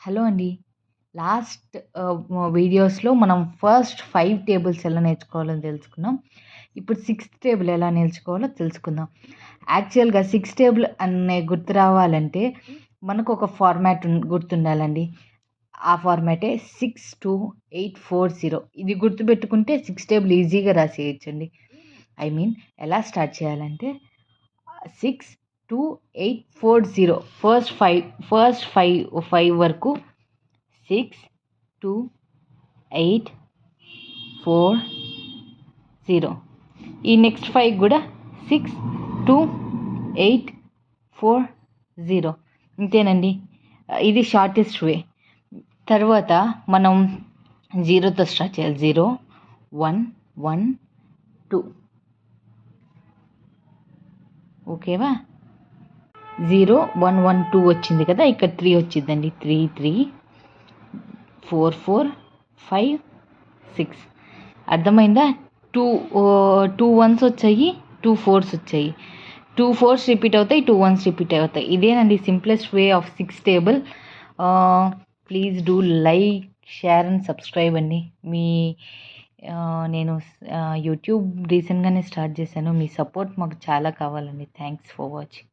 Hello అండి. Last వీడియోస్‌లో మనం ఫస్ట్ 5 టేబుల్స్ ఎలా నేర్చుకోవాలో తెలుసుకున్నాం. ఇప్పుడు సిక్స్త్ టేబుల్ ఎలా నేర్చుకోవాలో తెలుసుకుందాం. యాక్చువల్‌గా సిక్స్త్ టేబుల్ అనే గుర్తు రావాలంటే మనకు ఒక ఫార్మాట్ గుర్తుండాలండి. ఆ ఫార్మాటే 62840. ఇది గుర్తుపెట్టుకుంటే సిక్స్త్ టేబుల్ ఈజీగా రాసేయొచ్చండి. ఎలా స్టార్ట్ చేయాలంటే 62840 ఫస్ట్ 5 వరకు 62840. ఈ నెక్స్ట్ 5 కూడా 62840. ఇంతేనండి. ఇది షార్టెస్ట్ వే. తర్వాత మనం జీరోతో స్టార్ట్ చేయాలి. 0 1 1 2. ఓకేవా? 0 1 1 2 వచ్చింది కదా, ఇక్కడ 3 వచ్చిందండి. 3 3 4 4 5 6. అర్థమైందా? 2 1s వచ్చాయి, 2 4s వచ్చాయి. 2 4s రిపీట్ అవుతాయి, 2 1s రిపీట్ అవుతాయి. ఇదేనండి simplest way of six table. Please do like, share and subscribe అండి. నేను యూట్యూబ్ రీసెంట్గానే స్టార్ట్ చేశాను. మీ సపోర్ట్ మాకు చాలా కావాలండి. Thanks for watching.